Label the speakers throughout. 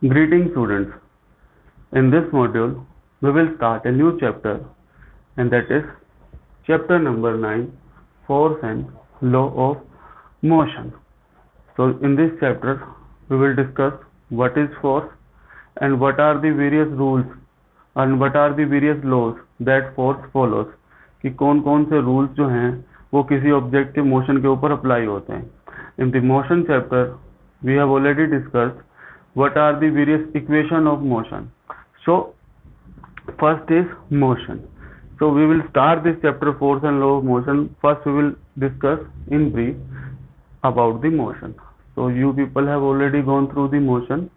Speaker 1: Greetings students. In this module, we will start a new chapter, and that is chapter number 9, Force and Law of Motion. So in this chapter, we will discuss what is force and what are the various rules and what are the various laws that force follows, कि कौन कौन से rules जो हैं वो किसी object के motion के ऊपर apply होते हैं. In the motion chapter, we have already discussed what are the various equation of motion. So first is motion. So we will start this chapter force and law of motion. First we will discuss in brief about the motion. So you people have already gone through the motion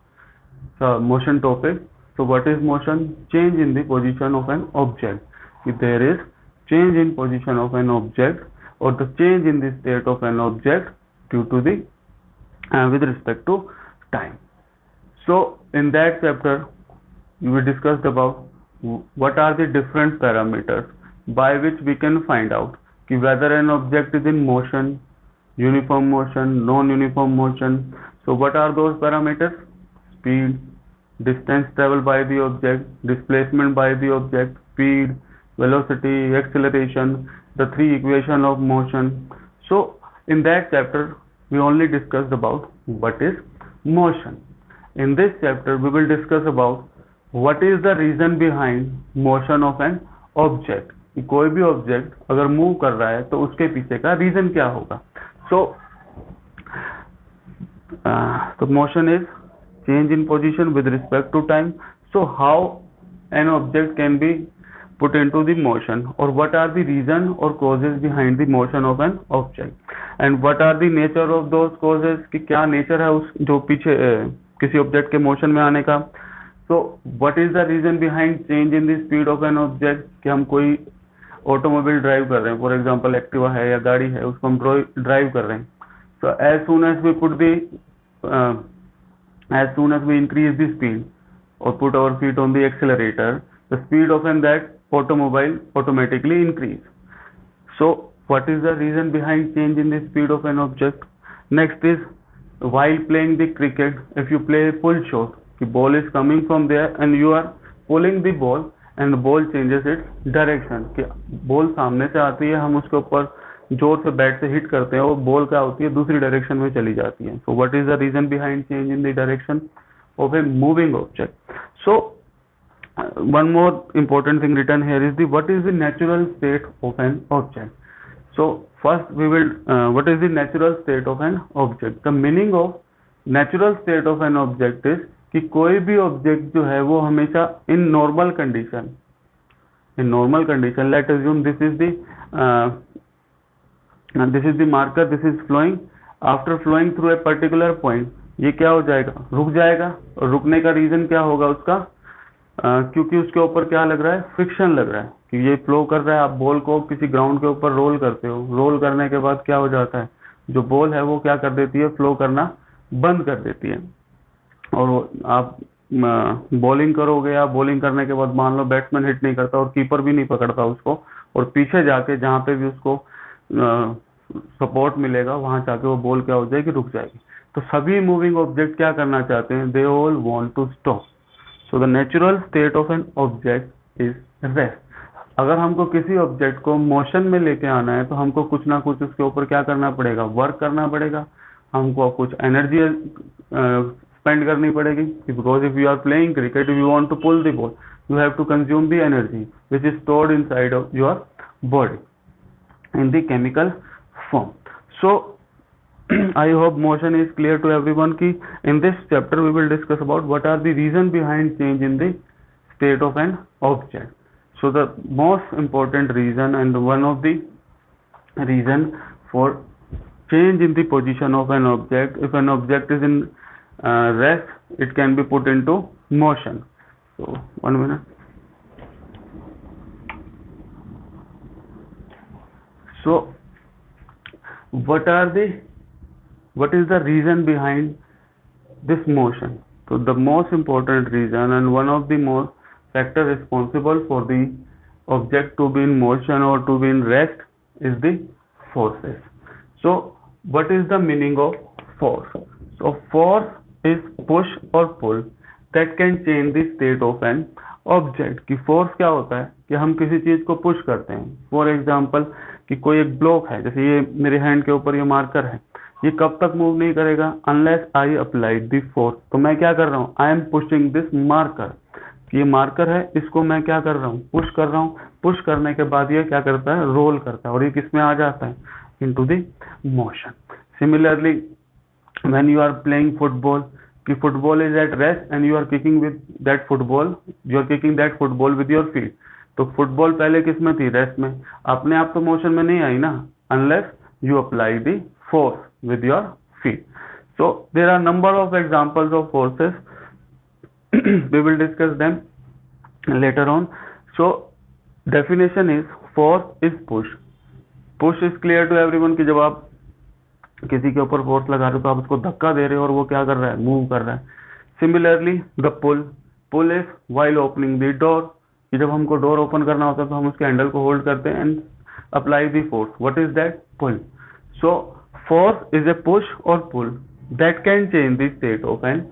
Speaker 1: topic. So what is motion? Change in the position of an object. If there is change in position of an object or the change in the state of an object due to the with respect to time. So in that chapter we discussed about what are the different parameters by which we can find out whether an object is in motion, uniform motion, non-uniform motion. So what are those parameters? Speed, distance traveled by the object, displacement by the object, speed, velocity, acceleration, the three equations of motion. So in that chapter we only discussed about what is motion. In this chapter we will discuss about what is the reason behind motion of an object. कि कोई भी object अगर move कर रहा है तो उसके पीछे का रीजन क्या होगा. So motion is change in position with respect to time. So how an object can be put into the motion, or what are the reason or causes behind the motion of an object, and what are the nature of those causes, कि क्या nature है उस जो पीछे किसी object के motion में आने का. So what is the reason behind change in the speed of an object, कि हम कोई ऑटोमोबाइल ड्राइव कर रहे हैं, फॉर एग्जांपल एक्टिवा है या गाड़ी है, उसको हम ड्राइव कर रहे हैं. So as soon as we increase the speed or put our feet on the accelerator, the speed of that automobile automatically increase. So what is the reason behind change in the speed of an object? Next is while playing the cricket, if you play a pull shot, the ball is coming from there and you are pulling the ball and the ball changes its direction. कि ball सामने से आती है, हम उसके ऊपर जोर से बैट से हिट करते हैं, वो बॉल क्या होती है दूसरी डायरेक्शन में चली जाती है. So what is the reason behind change in the direction of a moving object? So one more important thing written here is what is the natural state of an object. So first we will what is the natural state of an object. The meaning of natural state of an object is कि कोई भी object जो है वो हमेशा in normal condition, let assume this is the marker, this is flowing. After flowing through a particular point ये क्या हो जाएगा, रुक जाएगा. और रुकने का रीजन क्या होगा उसका, क्योंकि उसके ऊपर क्या लग रहा है, फ्रिक्शन लग रहा है कि ये फ्लो कर रहा है. आप बॉल को किसी ग्राउंड के ऊपर रोल करते हो, रोल करने के बाद क्या हो जाता है, जो बॉल है वो क्या कर देती है, फ्लो करना बंद कर देती है. और आप बॉलिंग करोगे, या बॉलिंग करने के बाद मान लो बैट्समैन हिट नहीं करता और कीपर भी नहीं पकड़ता उसको, और पीछे जाके जहां पे भी उसको सपोर्ट मिलेगा वहां जाके वो बॉल क्या हो जाएगी, रुक जाएगी. तो सभी मूविंग ऑब्जेक्ट क्या करना चाहते हैं, they all want to stop. So the natural state of an object is rest. अगर हमको किसी ऑब्जेक्ट को मोशन में लेके आना है तो हमको कुछ ना कुछ उसके ऊपर क्या करना पड़ेगा, वर्क करना पड़ेगा. हमको कुछ एनर्जी spend करनी पड़ेगी, because if you are playing cricket, if you want to pull the ball, you have to consume the energy which is stored inside of your body in the chemical form. So I hope motion is clear to everyone. Ki in this chapter we will discuss about what are the reason behind change in the state of an object. So the most important reason and one of the reason for change in the position of an object, if an object is in rest, it can be put into motion. So 1 minute. So what is the reason behind this motion? So the most important reason and one of the most factor responsible for the object to be in motion or to be in rest is the forces. So what is the meaning of force? So force is push or pull that can change the state of an object. की force क्या होता है कि हम किसी चीज को push करते हैं। फॉर एग्जाम्पल कि कोई एक ब्लॉक है, जैसे ये मेरे हैंड के ऊपर ये मार्कर है, ये कब तक मूव नहीं करेगा unless I applied the force. तो मैं क्या कर रहा हूँ, I am pushing this marker. ये मार्कर है, इसको मैं क्या कर रहा हूँ, पुश कर रहा हूँ। पुश करने के बाद ये क्या करता है, रोल करता है, और ये किस में आ जाता है, into the motion. Similarly when you are playing football, कि football is at rest and you are kicking with that football, you are kicking that football with your feet. तो फुटबॉल पहले किस में थी, रेस्ट में। अपने आप तो मोशन में नहीं आई ना, unless you apply the force with your feet. So there are number of examples of forces. We will discuss them later on. So definition is force is push. Push is clear to everyone कि जब आप किसी के ऊपर force लगा रहे हो तो आप उसको धक्का दे रहे हो और वो क्या कर रहा है, मूव कर रहा है। Similarly the pull. Pull is while opening the door. कि जब हमको डोर ओपन करना होता है तो हम उसके हैंडल को होल्ड करते हैं and apply the force. What is that, pull. So force is a push or pull that can change the state of an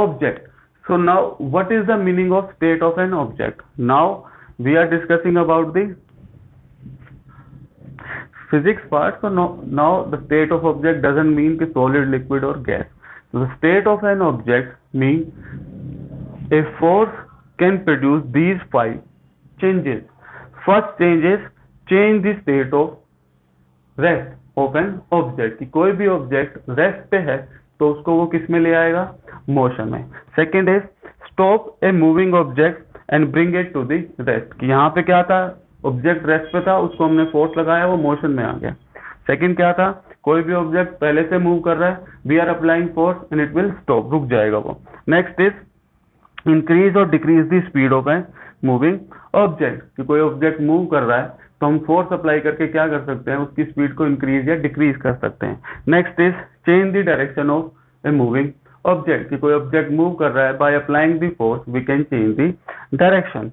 Speaker 1: object. So now what is the meaning of state of an object? Now we are discussing about the physics part. So now the state of object doesn't mean कि solid, liquid or gas. So the state of an object means a force can produce these 5 changes. First change is change the state of rest of an object. कि कोई भी object rest पे है तो उसको वो किस में ले आएगा, मोशन में। Second is stop a moving object and bring it to the rest. कि यहाँ पे क्या था, ऑब्जेक्ट रेस्ट पे था, उसको हमने फोर्स लगाया, वो मोशन में आ गया। सेकेंड क्या था, कोई भी ऑब्जेक्ट पहले से मूव कर रहा है, we are applying force and it will stop, रुक जाएगा वो। नेक्स्ट इज इंक्रीज और decrease the speed of a moving object. कि कोई ऑब्जेक्ट मूव कर रहा है तो हम फोर्स अप्लाई करके क्या कर सकते हैं, उसकी स्पीड को इंक्रीज या डिक्रीज कर सकते हैं। Next is change the direction of a moving object. कि कोई ऑब्जेक्ट मूव कर रहा है, by applying the force we can change the direction.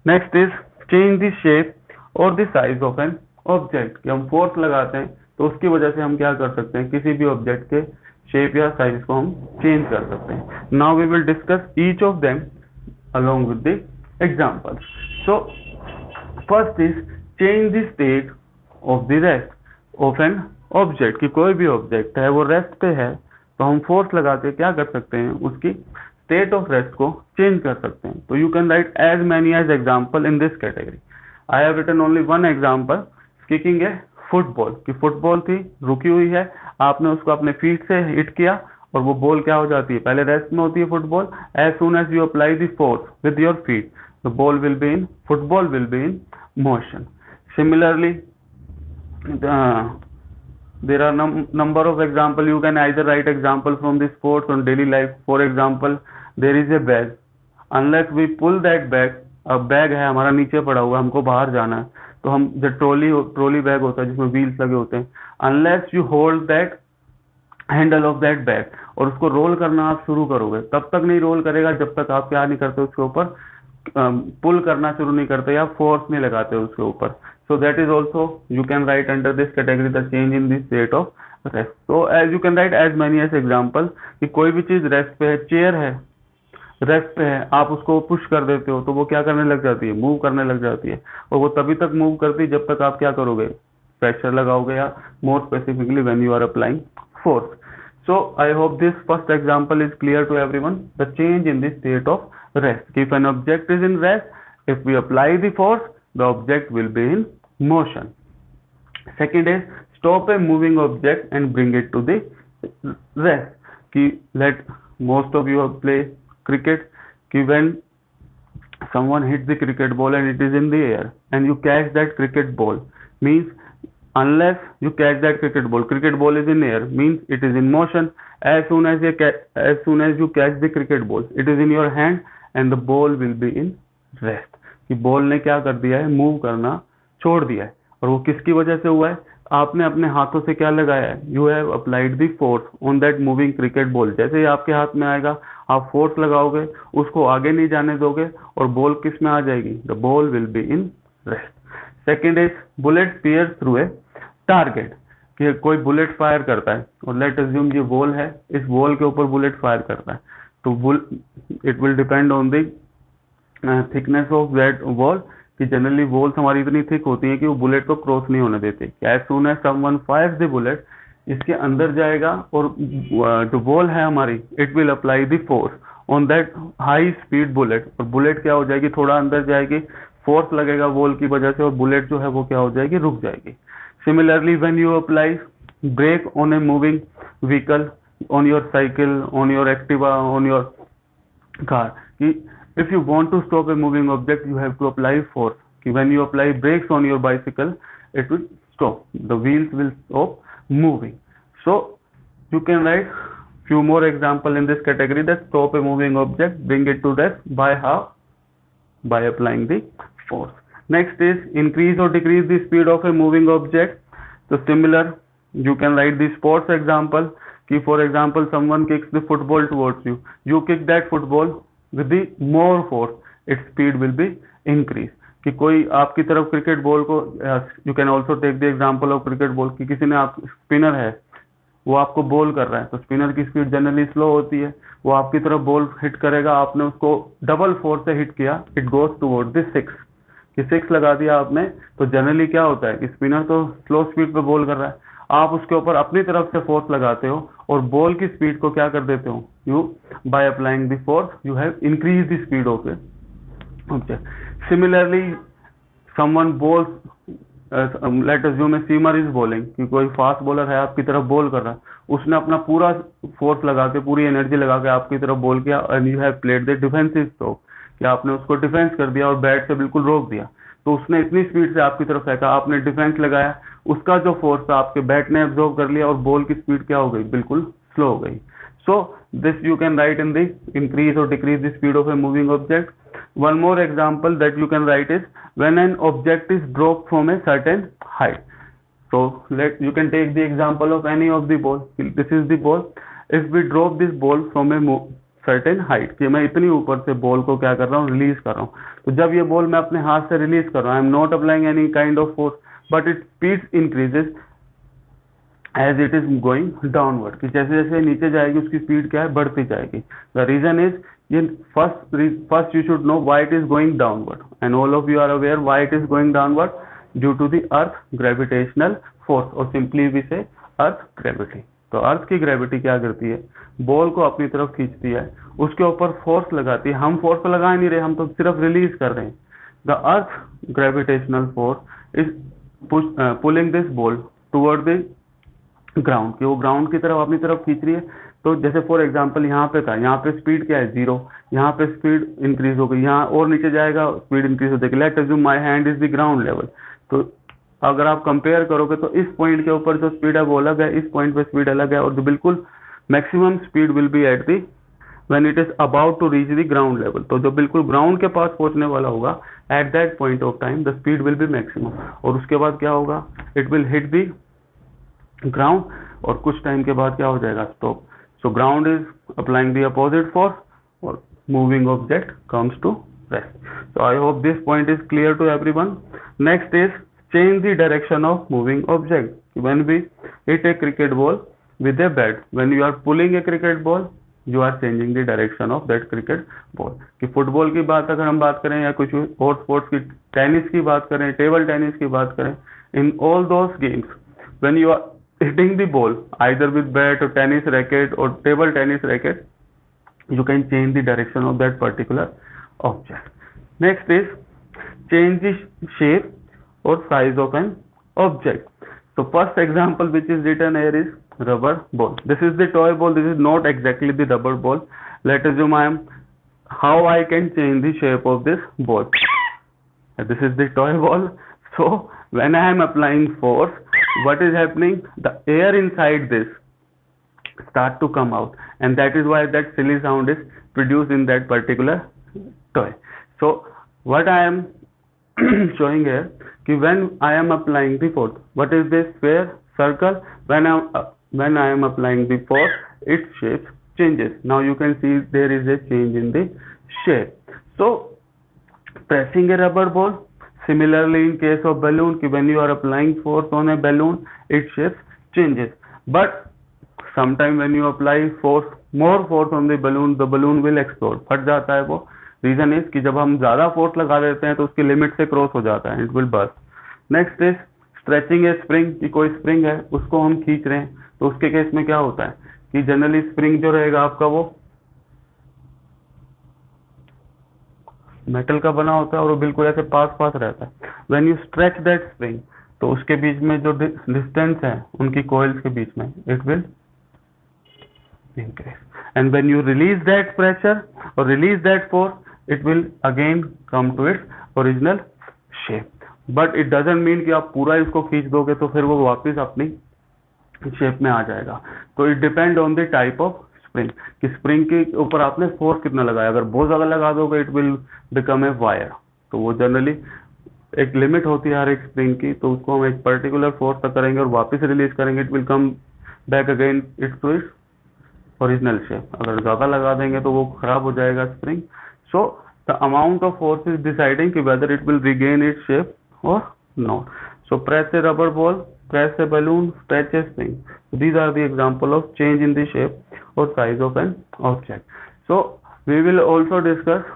Speaker 1: Next is change the shape or the size of an object. कि हम force लगाते हैं तो उसकी वजह से हम क्या कर सकते हैं, किसी भी ऑब्जेक्ट के शेप या साइज को हम चेंज कर सकते हैं। Now we will discuss each of them along with the examples. So first is change the state of the rest of an object। कि कोई भी ऑब्जेक्ट है वो रेस्ट पे है तो हम फोर्स लगा के क्या कर सकते हैं, उसकी स्टेट ऑफ रेस्ट को चेंज कर सकते हैं। तो you can write as many as example in this category. I have written only one example, kicking a football. कि फुटबॉल थी, रुकी हुई है, आपने उसको अपने फीट से हिट किया और वो बॉल क्या हो जाती है, पहले रेस्ट में होती है football. As soon as you apply the force with your feet the ball will be in, football will be in motion. Similarly, there are number of example. You can either write example from the sports on daily life. For example, there is a bag. Unless we pull that bag, अब bag है हमारा नीचे पड़ा हुआ, हमको बाहर जाना है, तो हम जो ट्रॉली बैग होता है जिसमें व्हील्स लगे होते हैं, unless you hold that handle of that bag और उसको रोल करना आप शुरू करोगे, तब तक नहीं रोल करेगा जब तक आप क्या नहीं करते, उसके ऊपर पुल करना शुरू नहीं करते या फोर्स नहीं लगाते उसके ऊपर। So that is also you can write under this category the change in the state of rest. So as you can write as many as example कि कोई भी चीज रेस्ट पे है, चेयर है रेस्ट पे है, आप उसको पुश कर देते हो तो वो क्या करने लग जाती है, मूव करने लग जाती है। और वो तभी तक मूव करती है जब तक आप क्या करोगे, प्रेशर लगाओगे या more specifically when you are applying force. So I hope this first example is clear to everyone. The change in the state of rest. If an object is in rest, if we apply the force, the object will be in motion. Second is stop a moving object and bring it to the rest. कि let most of you play cricket. कि when someone hits the cricket ball and it is in the air and you catch that cricket ball, means unless you catch that cricket ball is in air, means it is in motion. As soon as you catch the cricket ball, it is in your hand and the ball will be in rest. कि ball ने क्या कर दिया है, move करना छोड़ दिया है। और वो किसकी वजह से हुआ है, आपने अपने हाथों से क्या लगाया है, you have applied the force on that moving cricket ball. जैसे ही आपके हाथ में आएगा आप फोर्स लगाओगे, उसको आगे नहीं जाने दोगे और बॉल किस में आ जाएगी, the ball will be in rest. Second is bullet piers through a target. कि कोई बुलेट फायर करता है और लेट अज्यूम ये बॉल है, इस बॉल के ऊपर बुलेट फायर करता है तो it will depend on the thickness of that wall, कि जनरली वॉल्स हमारी इतनी थिक होती है कि वो बुलेट को क्रॉस नहीं होने देते। As soon as someone fires the bullet, इसके अंदर जाएगा और जो वॉल है हमारी, it will apply the force on that high speed bullet, और बुलेट क्या हो जाएगी, थोड़ा अंदर जाएगी, फोर्स लगेगा वॉल की वजह से, और बुलेट जो है वो क्या हो जाएगी, रुक जाएगी। Similarly when you apply brake on a moving vehicle, on your cycle, on your Activa, on your car, कि if you want to stop a moving object you have to apply force, कि when you apply brakes on your bicycle it will stop, the wheels will stop moving. So you can write few more example in this category that stop a moving object, bring it to rest by how, by applying the force. Next is increase or decrease the speed of a moving object. So similar you can write the sports example, कि for example someone kicks the football towards you, you kick that football with the more force, its speed will be increase, कि कोई आपकी तरफ cricket ball को, you can also take the example of cricket ball, कि किसी ने, आप spinner है वो आपको बॉल कर रहा है, तो स्पिनर की स्पीड जनरली स्लो होती है, वो आपकी तरफ बॉल हिट करेगा, आपने उसको डबल फोर्स से हिट किया, इट गोज टुवर्ड द 6, कि 6 लगा दिया आपने, तो जनरली क्या होता है कि स्पिनर तो स्लो स्पीड पे बॉल कर रहा है, आप उसके ऊपर अपनी तरफ से फोर्स लगाते हो और बॉल की स्पीड को क्या कर देते हो, you bye applying the force you have increase the speed of it object. Similarly someone balls, let us assume A seamer is bowling, कि कोई फास्ट बॉलर है आपकी तरफ बॉल कर रहा है, उसने अपना पूरा फोर्स लगा के, पूरी एनर्जी लगा के आपकी तरफ बॉल किया, and you have played the defensive stroke, कि आपने उसको डिफेंस कर दिया और बैट से बिल्कुल रोक दिया, तो उसने इतनी स्पीड से आपकी तरफ फेंका, आपने डिफेंस लगाया, उसका जो फोर्स था आपके बैट ने एब्जॉर्ब कर लिया और बॉल की स्पीड क्या हो गई, बिल्कुल स्लो हो गई। So this you can write in the increase और decrease the speed of a moving object. One more example that you can write is when an object is dropped from a certain height. So you can take the example of any of the ball. This is the ball. If we drop this ball from a certain height, कि मैं इतनी ऊपर से ball को क्या कर रहा हूँ, रिलीज कर रहा हूँ, तो जब ये बॉल मैं अपने हाथ से रिलीज कर रहा हूँ, I am not applying any kind of force, but it speed increases as it is going downward, कि जैसे जैसे नीचे जाएगी उसकी स्पीड क्या है, बढ़ती जाएगी। द रीजन इज, ये first you should know why it is going downward, and all of you are aware why it is going downward, due to the earth gravitational force, और simply we say earth gravity. तो अर्थ की gravity क्या करती है, ball को अपनी तरफ खींचती है, उसके ऊपर फोर्स लगाती है, हम फोर्स तो लगा नहीं रहे, हम तो सिर्फ रिलीज कर रहे हैं। The earth gravitational force is pulling this ball toward the ground, कि वो ग्राउंड की तरफ अपनी तरफ खींच रही है। तो जैसे फॉर एग्जांपल यहाँ पे था, यहाँ पे स्पीड क्या है, 0, यहाँ पे स्पीड इंक्रीज हो गई, यहाँ और नीचे जाएगा स्पीड इंक्रीज हो जाएगी। Late assume my hand is the ground level, तो अगर आप कंपेयर करोगे तो इस पॉइंट के ऊपर जो स्पीड है वो अलग है, इस पॉइंट पे स्पीड अलग है, और जो बिल्कुल maximum speed will be at the when it is about to reach the ground level. तो जो बिल्कुल ग्राउंड के पास पहुंचने वाला होगा, at that point of time the speed will be maximum, और उसके बाद क्या होगा, it will hit the ground, और कुछ टाइम के बाद क्या हो जाएगा, stop. So ground is applying the opposite force और moving object comes to rest. So I hope this point is clear to everyone. Next is change the direction of moving object. When we hit a cricket ball with a bat, when you are pulling a cricket ball, you are changing the direction of that cricket ball. कि football की बात अगर हम बात करें या कुछ और स्पोर्ट्स की, टेनिस की बात करें, टेबल टेनिस की बात करें, in all those games when you are hitting the ball either with bat or tennis racket or table tennis racket, you can change the direction of that particular object. Next is change the shape or size of an object. So first example which is written here is rubber ball. This is the toy ball, this is not exactly the rubber ball. Let us assume how I can change the shape of this ball. This is the toy ball. So when I am applying force, what is happening, the air inside this start to come out, and that is why that silly sound is produced in that particular toy. So what I am showing here, कि when I am applying the force, what is this square circle, when I am applying the force, its shape changes. Now you can see there is a change in the shape. So pressing a rubber ball, similarly in case of balloon, कि when you are applying force on a balloon, its shape changes. But sometime when you apply more force on the balloon will explode, फट जाता है वो. Reason is कि जब हम ज्यादा force लगा देते हैं तो उसकी लिमिट से क्रॉस हो जाता है, it will burst. Next is stretching A spring, कि कोई स्प्रिंग है उसको हम खींच रहे हैं, तो उसके केस में क्या होता है कि जनरली स्प्रिंग जो रहेगा आपका वो मेटल का बना होता है और वो बिल्कुल ऐसे पास रहता है. When you stretch that spring, तो उसके बीच में जो डिस्टेंस है उनकी कॉइल्स के बीच में, it will increase. And when you release that pressure or release that force, it will again come to its original shape. But it doesn't mean कि आप पूरा इसको खींच दोगे तो फिर वो वापस अपनी शेप में आ जाएगा. तो it depend on the type of spring, कि स्प्रिंग के ऊपर आपने फोर्स कितना लगाया. अगर बहुत ज्यादा लगा दोगे it will become a wire. तो वो जनरली एक लिमिट होती है हर एक स्प्रिंग की, तो उसको हम एक पर्टिकुलर फोर्स तक करेंगे और वापस रिलीज करेंगे, it will come back again its to its original shape. अगर ज्यादा लगा देंगे तो वो खराब हो जाएगा spring. So the amount of force is deciding कि whether it will regain its shape or not. So press a rubber ball, press a balloon, stretch a spring. These are the example of change in the shape or size of an object. So we will also discuss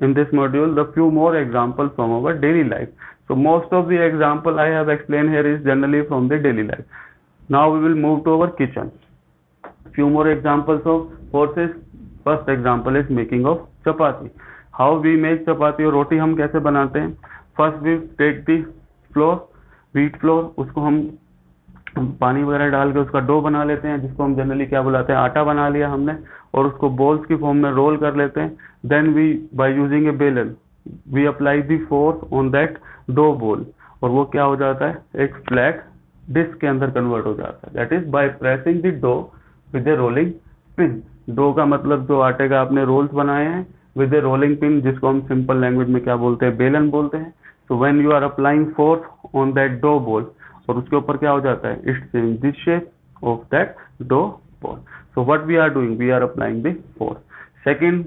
Speaker 1: in this module the few more examples from our daily life. So most of the example I have explained here is generally from the daily life. Now we will move to our kitchen. Few more examples of forces. First example is making of chapati. How we make chapati और रोटी हम कैसे बनाते हैं. First we take the flour, wheat flour, उसको हम पानी वगैरह डाल के उसका डो बना लेते हैं, जिसको हम जनरली क्या बुलाते हैं, आटा बना लिया हमने, और उसको बॉल्स की फॉर्म में रोल कर लेते हैं. Then we by using a belan we apply the force on that dough ball, और वो क्या हो जाता है, एक फ्लैट डिस्क के अंदर कन्वर्ट हो जाता है. That is by pressing the dough with a rolling pin. Dough का मतलब जो आटे का आपने रोल्स बनाए हैं विद ए रोलिंग पिन, जिसको हम सिंपल लैंग्वेज में क्या बोलते हैं, बेलन बोलते हैं. So when you are applying force on that dough ball, और उसके ऊपर क्या हो जाता है, it's change the shape of that dough ball. So what we are doing, we are applying the force. Second,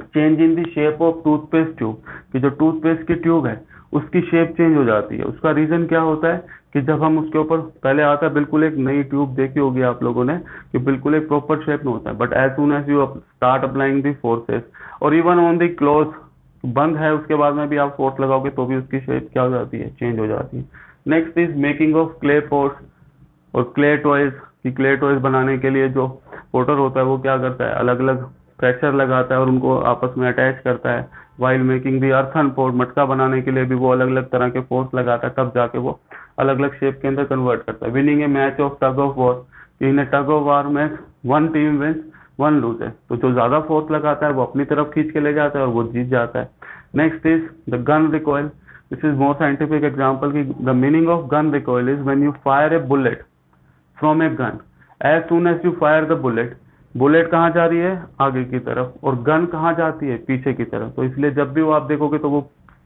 Speaker 1: change in the shape of toothpaste tube, कि जो toothpaste की ट्यूब है उसकी शेप चेंज हो जाती है. उसका रीजन क्या होता है कि जब हम उसके ऊपर, पहले आता है बिल्कुल एक नई ट्यूब देखी होगी आप लोगों ने कि बिल्कुल एक प्रॉपर शेप में होता है, but as soon as you start applying the forces, और इवन ऑन द क्लोज, बंद है उसके बाद में भी आप फोर्स लगाओगे तो भी उसकी शेप क्या हो जाती है, चेंज हो जाती है. Next is making of clay pots और क्ले टॉयज, कि क्ले टॉयज बनाने के लिए जो पोटर होता है वो क्या करता है, अलग अलग प्रेशर लगाता है और उनको आपस में अटैच करता है. While making the earthen pot, मटका बनाने के लिए भी वो अलग अलग तरह के फोर्स लगाता है, तब जाके वो अलग अलग शेप के अंदर कन्वर्ट करता है. Winning a match of tug of war, in tug of war match one team wins one loses, तो जो ज्यादा फोर्स लगाता है वो अपनी तरफ खींच के ले जाता है और वो जीत जाता है. Next is the gun recoil. This is more scientific example की the meaning of gun recoil is when you fire a bullet from a gun, as soon as you fire the bullet, bullet कहाँ जा रही है, आगे की तरफ, और gun कहाँ जाती है, पीछे की तरफ. तो इसलिए जब भी वो आप देखोगे तो वो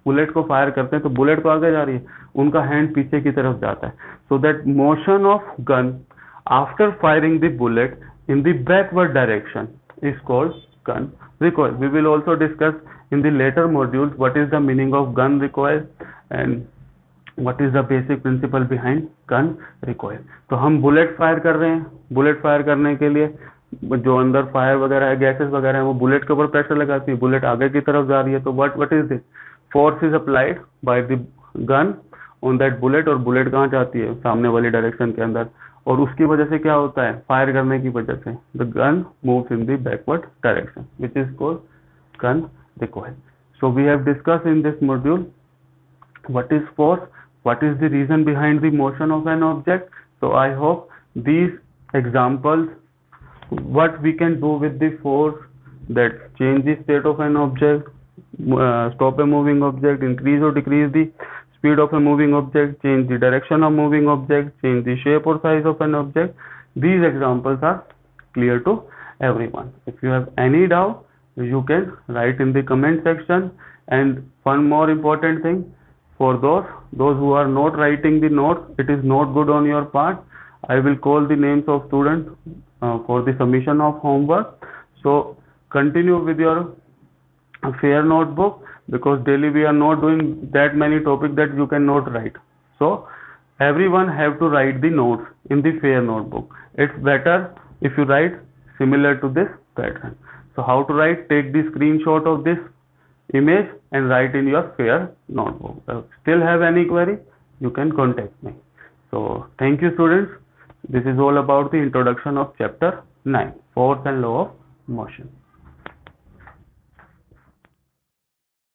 Speaker 1: बुलेट को फायर करते हैं तो बुलेट तो आगे जा रही है, उनका हैंड पीछे की तरफ जाता है. So that motion of gun after firing the bullet in the backward direction is called gun recoil. We will also discuss in the later modules what is the meaning of gun recoil and what is the basic principle behind gun recoil. तो हम bullet fire कर रहे हैं, bullet fire करने के लिए जो अंदर फायर वगैरह है, गैसेस वगैरह है, वो बुलेट के ऊपर प्रेशर लगाती है, बुलेट आगे की तरफ जा रही है. तो what is this, force is applied by the gun on that bullet, और बुलेट कहाँ जाती है, सामने वाली डायरेक्शन के अंदर, और उसकी वजह से क्या होता है, फायर करने की वजह से the gun moves in the backward direction, which is called gun recoil. So we have discuss in this module what is force, what is the reason behind the motion of an object. So I hope these examples, what we can do with the force, that change the state of an object, stop a moving object, increase or decrease the speed of a moving object, change the direction of moving object, change the shape or size of an object. These examples are clear to everyone. If you have any doubt, you can write in the comment section. And one more important thing, for those who are not writing the notes, it is not good on your part. I will call the names of students for the submission of homework. So continue with your fair notebook, because daily we are not doing that many topics that you cannot write. So everyone have to write the notes in the fair notebook. It's better if you write similar to this pattern. So how to write? Take the screenshot of this image and write in your fair notebook. Still have any query, you can contact me. So thank you students. This is all about the introduction of chapter 9, force and law of motion.